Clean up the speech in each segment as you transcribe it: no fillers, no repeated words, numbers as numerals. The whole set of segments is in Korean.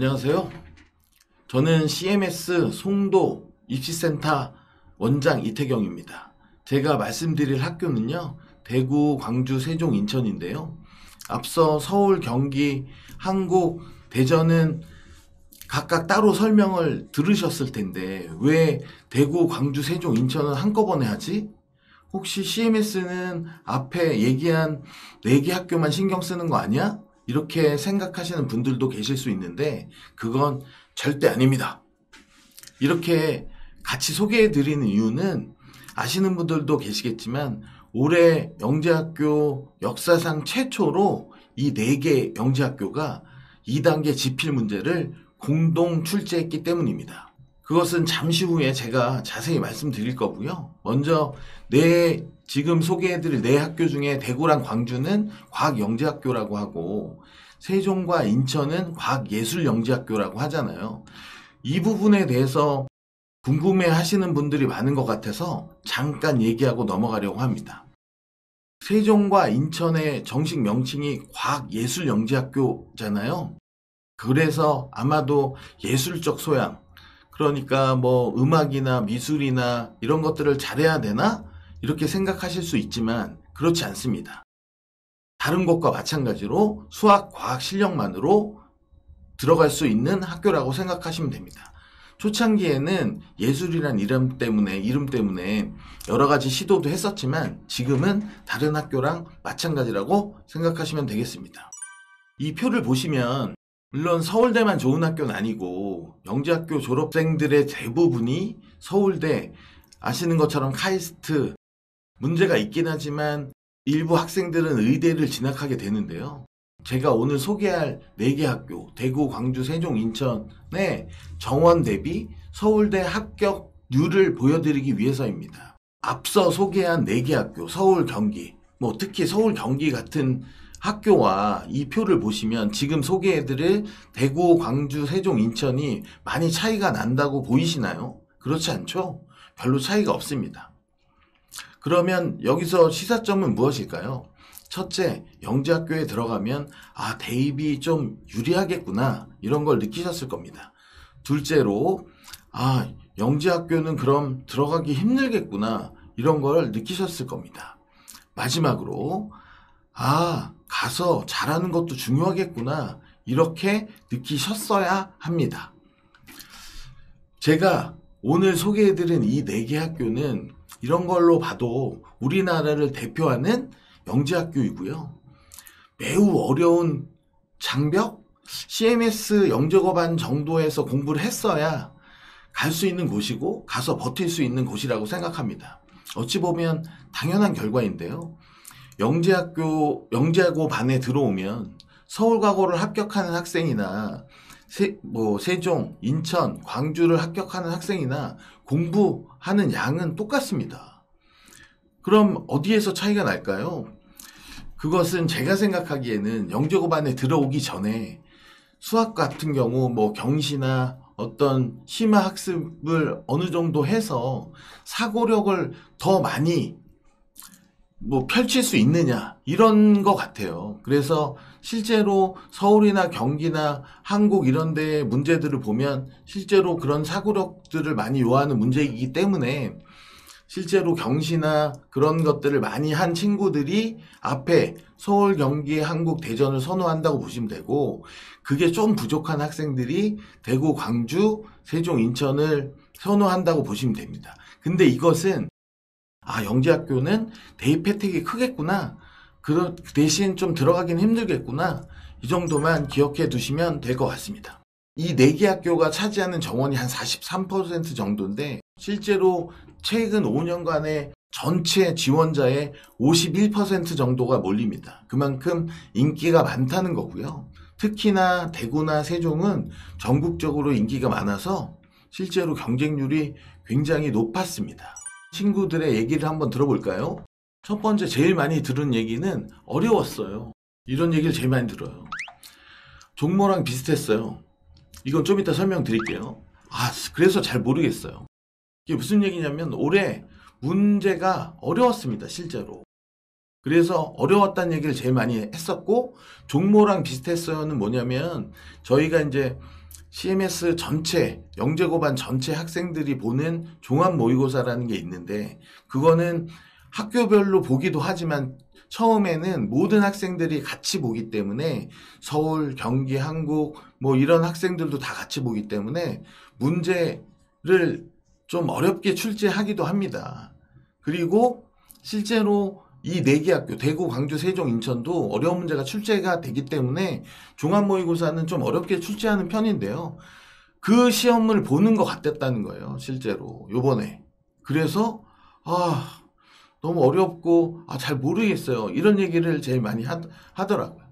안녕하세요. 저는 CMS 송도 입시센터 원장 이태경입니다. 제가 말씀드릴 학교는요, 대구, 광주, 세종, 인천인데요. 앞서 서울, 경기, 한국, 대전은 각각 따로 설명을 들으셨을 텐데 왜 대구, 광주, 세종, 인천은 한꺼번에 하지? 혹시 CMS는 앞에 얘기한 4개 학교만 신경 쓰는 거 아니야? 이렇게 생각하시는 분들도 계실 수 있는데 그건 절대 아닙니다. 이렇게 같이 소개해 드리는 이유는 아시는 분들도 계시겠지만 올해 영재학교 역사상 최초로 이 4개 영재학교가 2단계 지필 문제를 공동 출제했기 때문입니다. 그것은 잠시 후에 제가 자세히 말씀드릴 거고요. 먼저 지금 소개해드릴 4학교 중에 대구랑 광주는 과학영재학교라고 하고 세종과 인천은 과학예술영재학교라고 하잖아요. 이 부분에 대해서 궁금해 하시는 분들이 많은 것 같아서 잠깐 얘기하고 넘어가려고 합니다. 세종과 인천의 정식 명칭이 과학예술영재학교잖아요. 그래서 아마도 예술적 소양, 그러니까 뭐 음악이나 미술이나 이런 것들을 잘해야 되나? 이렇게 생각하실 수 있지만 그렇지 않습니다. 다른 것과 마찬가지로 수학, 과학 실력만으로 들어갈 수 있는 학교라고 생각하시면 됩니다. 초창기에는 예술이란 이름 때문에 여러 가지 시도도 했었지만 지금은 다른 학교랑 마찬가지라고 생각하시면 되겠습니다. 이 표를 보시면 물론 서울대만 좋은 학교는 아니고 영재학교 졸업생들의 대부분이 서울대, 아시는 것처럼 카이스트, 문제가 있긴 하지만 일부 학생들은 의대를 진학하게 되는데요. 제가 오늘 소개할 4개 학교, 대구, 광주, 세종, 인천의 정원 대비 서울대 합격률을 보여드리기 위해서입니다. 앞서 소개한 4개 학교, 서울, 경기, 특히 서울, 경기 같은 학교와 이 표를 보시면 지금 소개해드릴 대구, 광주, 세종, 인천이 많이 차이가 난다고 보이시나요? 그렇지 않죠? 별로 차이가 없습니다. 그러면 여기서 시사점은 무엇일까요? 첫째, 영재학교에 들어가면 대입이 좀 유리하겠구나 이런 걸 느끼셨을 겁니다. 둘째로 영재학교는 그럼 들어가기 힘들겠구나 이런 걸 느끼셨을 겁니다. 마지막으로 가서 잘하는 것도 중요하겠구나 이렇게 느끼셨어야 합니다. 제가 오늘 소개해드린 이 4개 학교는 이런 걸로 봐도 우리나라를 대표하는 영재학교이고요. 매우 어려운 장벽? CMS 영재고반 정도에서 공부를 했어야 갈 수 있는 곳이고 가서 버틸 수 있는 곳이라고 생각합니다. 어찌 보면 당연한 결과인데요. 영재고반에 들어오면 서울과고를 합격하는 학생이나 세종, 인천, 광주를 합격하는 학생이나 공부하는 양은 똑같습니다. 그럼 어디에서 차이가 날까요? 그것은 제가 생각하기에는 영재고반에 들어오기 전에 수학 같은 경우 경시나 어떤 심화 학습을 어느 정도 해서 사고력을 더 많이 펼칠 수 있느냐 이런 것 같아요. 그래서 실제로 서울이나 경기나 한국 이런 데 문제들을 보면 실제로 그런 사고력들을 많이 요하는 문제이기 때문에 실제로 경시나 그런 것들을 많이 한 친구들이 앞에 서울, 경기, 한국, 대전을 선호한다고 보시면 되고 그게 좀 부족한 학생들이 대구, 광주, 세종, 인천을 선호한다고 보시면 됩니다. 근데 이것은 영재학교는 대입 혜택이 크겠구나. 그 대신 좀 들어가긴 힘들겠구나. 이 정도만 기억해 두시면 될 것 같습니다. 이 4개 학교가 차지하는 정원이 한 43% 정도인데 실제로 최근 5년간의 전체 지원자의 51% 정도가 몰립니다. 그만큼 인기가 많다는 거고요. 특히나 대구나 세종은 전국적으로 인기가 많아서 실제로 경쟁률이 굉장히 높았습니다. 친구들의 얘기를 한번 들어볼까요? 첫 번째 제일 많이 들은 얘기는 어려웠어요. 이런 얘기를 제일 많이 들어요. 종모랑 비슷했어요. 이건 좀 이따 설명드릴게요. 그래서 잘 모르겠어요. 이게 무슨 얘기냐면 올해 문제가 어려웠습니다. 실제로. 그래서 어려웠다는 얘기를 제일 많이 했었고 종모랑 비슷했어요는 뭐냐면 저희가 이제 CMS 전체, 영재고반 전체 학생들이 보는 종합 모의고사라는 게 있는데, 그거는 학교별로 보기도 하지만 처음에는 모든 학생들이 같이 보기 때문에 서울, 경기, 한국 뭐 이런 학생들도 다 같이 보기 때문에 문제를 좀 어렵게 출제하기도 합니다. 그리고 실제로 이 4개 학교, 대구, 광주, 세종, 인천도 어려운 문제가 출제가 되기 때문에 종합 모의고사는 좀 어렵게 출제하는 편인데요. 그 시험을 보는 것 같았다는 거예요, 실제로 요번에. 그래서 너무 어렵고 잘 모르겠어요, 이런 얘기를 제일 많이 하더라고요.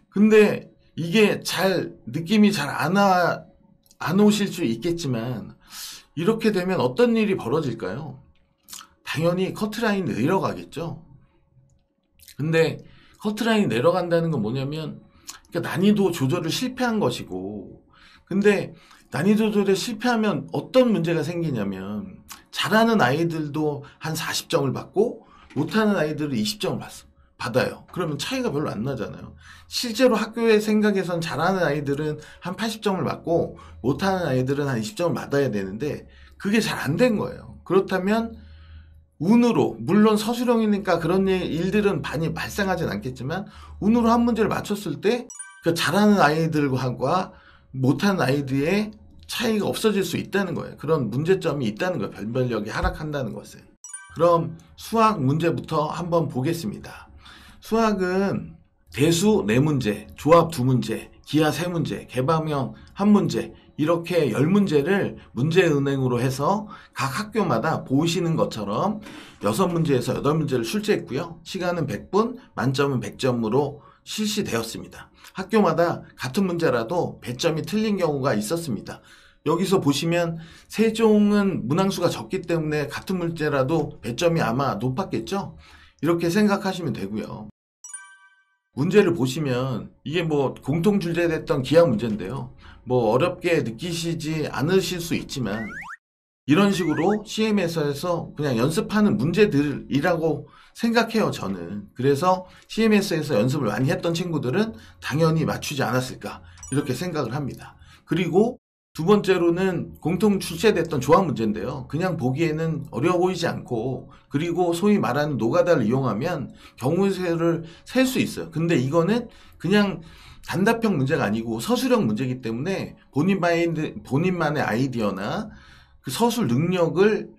근데 이게 느낌이 잘 안 오실 수 있겠지만, 이렇게 되면 어떤 일이 벌어질까요? 당연히 커트라인이 내려가겠죠. 근데 커트라인이 내려간다는 건 뭐냐면, 그러니까 난이도 조절을 실패한 것이고, 근데 난이도 조절에 실패하면 어떤 문제가 생기냐면, 잘하는 아이들도 한 40점을 받고 못하는 아이들은 20점을 받아요. 그러면 차이가 별로 안 나잖아요. 실제로 학교의 생각에선 잘하는 아이들은 한 80점을 받고 못하는 아이들은 한 20점을 받아야 되는데, 그게 잘 안 된 거예요. 그렇다면 운으로, 물론 서술형이니까 그런 일들은 많이 발생하진 않겠지만, 운으로 한 문제를 맞췄을 때 그 잘하는 아이들과 못하는 아이들의 차이가 없어질 수 있다는 거예요. 그런 문제점이 있다는 거예요, 변별력이 하락한다는 것은. 그럼 수학 문제부터 한번 보겠습니다. 수학은 대수 4문제, 조합 2문제, 기하 3문제, 개방형 1문제, 이렇게 10문제를 문제은행으로 해서 각 학교마다 보시는 것처럼 6문제에서 8문제를 출제했고요. 시간은 100분, 만점은 100점으로 실시되었습니다. 학교마다 같은 문제라도 배점이 틀린 경우가 있었습니다. 여기서 보시면 세종은 문항수가 적기 때문에 같은 문제라도 배점이 아마 높았겠죠? 이렇게 생각하시면 되고요. 문제를 보시면 이게 뭐 공통 출제됐던 기하 문제인데요. 뭐 어렵게 느끼시지 않으실 수 있지만, 이런 식으로 CMS에서 그냥 연습하는 문제들이라고 생각해요, 저는. 그래서 CMS에서 연습을 많이 했던 친구들은 당연히 맞추지 않았을까, 이렇게 생각을 합니다. 그리고 두 번째로는 공통 출제됐던 조합 문제인데요. 그냥 보기에는 어려워 보이지 않고, 그리고 소위 말하는 노가다를 이용하면 경우수를 셀 수 있어요. 근데 이거는 그냥 단답형 문제가 아니고 서술형 문제이기 때문에 본인만의 아이디어나 그 서술 능력을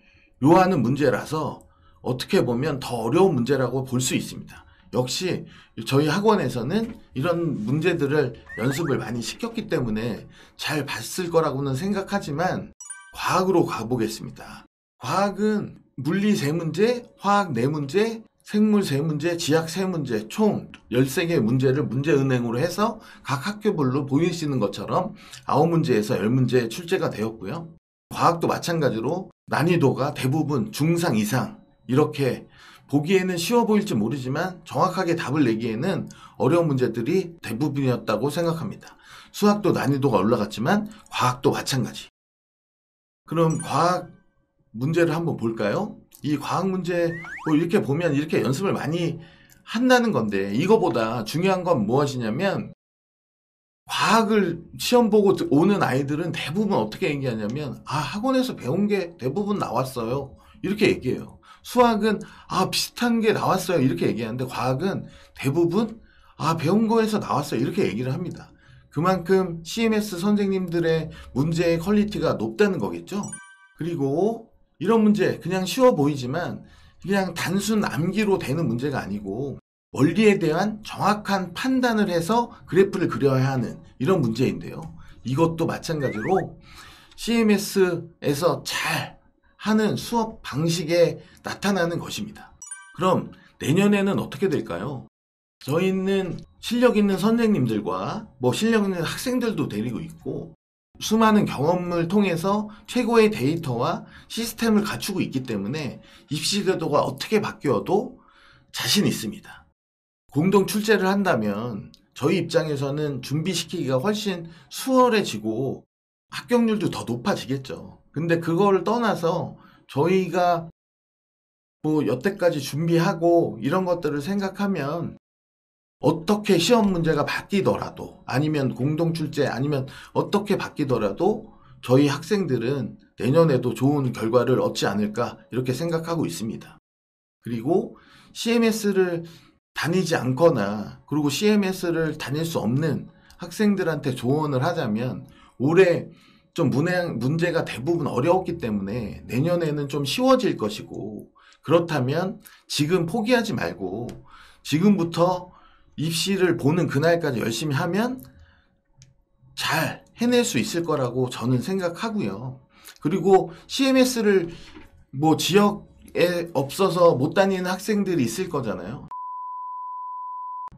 요하는 문제라서 어떻게 보면 더 어려운 문제라고 볼 수 있습니다. 역시 저희 학원에서는 이런 문제들을 연습을 많이 시켰기 때문에 잘 봤을 거라고는 생각하지만, 과학으로 가보겠습니다. 과학은 물리 3문제, 화학 4문제, 생물 3문제, 지학 3문제, 총 13개의 문제를 문제은행으로 해서 각 학교별로 보이시는 것처럼 9문제에서 10문제 출제가 되었고요. 과학도 마찬가지로 난이도가 대부분 중상 이상, 이렇게 보기에는 쉬워 보일지 모르지만 정확하게 답을 내기에는 어려운 문제들이 대부분이었다고 생각합니다. 수학도 난이도가 올라갔지만 과학도 마찬가지. 그럼 과학 문제를 한번 볼까요? 이 과학 문제 이렇게 보면 이렇게 연습을 많이 한다는 건데, 이거보다 중요한 건 무엇이냐면, 과학을 시험 보고 오는 아이들은 대부분 어떻게 얘기하냐면, 학원에서 배운 게 대부분 나왔어요, 이렇게 얘기해요. 수학은 비슷한 게 나왔어요, 이렇게 얘기하는데, 과학은 대부분 배운 거에서 나왔어요, 이렇게 얘기를 합니다. 그만큼 CMS 선생님들의 문제의 퀄리티가 높다는 거겠죠. 그리고 이런 문제 그냥 쉬워 보이지만 그냥 단순 암기로 되는 문제가 아니고, 원리에 대한 정확한 판단을 해서 그래프를 그려야 하는 이런 문제인데요. 이것도 마찬가지로 CMS에서 잘 하는 수업 방식에 나타나는 것입니다. 그럼 내년에는 어떻게 될까요? 저희는 실력 있는 선생님들과 실력 있는 학생들도 데리고 있고, 수많은 경험을 통해서 최고의 데이터와 시스템을 갖추고 있기 때문에 입시제도가 어떻게 바뀌어도 자신 있습니다. 공동 출제를 한다면 저희 입장에서는 준비시키기가 훨씬 수월해지고 합격률도 더 높아지겠죠. 근데 그거를 떠나서 저희가 여태까지 준비하고 이런 것들을 생각하면 어떻게 시험 문제가 바뀌더라도 아니면 공동출제 아니면 어떻게 바뀌더라도 저희 학생들은 내년에도 좋은 결과를 얻지 않을까 이렇게 생각하고 있습니다. 그리고 CMS를 다니지 않거나 그리고 CMS를 다닐 수 없는 학생들한테 조언을 하자면 올해 좀 문제가 대부분 어려웠기 때문에 내년에는 좀 쉬워질 것이고 그렇다면 지금 포기하지 말고 지금부터 입시를 보는 그날까지 열심히 하면 잘 해낼 수 있을 거라고 저는 생각하고요. 그리고 CMS를 뭐 지역에 없어서 못 다니는 학생들이 있을 거잖아요.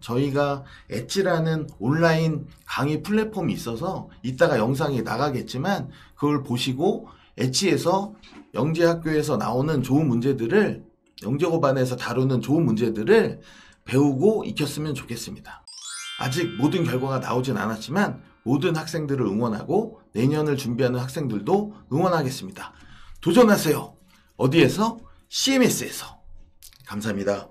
저희가 엣지라는 온라인 강의 플랫폼이 있어서 이따가 영상이 나가겠지만 그걸 보시고 엣지에서 영재학교에서 나오는 좋은 문제들을 영재고반에서 다루는 좋은 문제들을 배우고 익혔으면 좋겠습니다. 아직 모든 결과가 나오진 않았지만 모든 학생들을 응원하고 내년을 준비하는 학생들도 응원하겠습니다. 도전하세요. 어디에서? CMS에서. 감사합니다.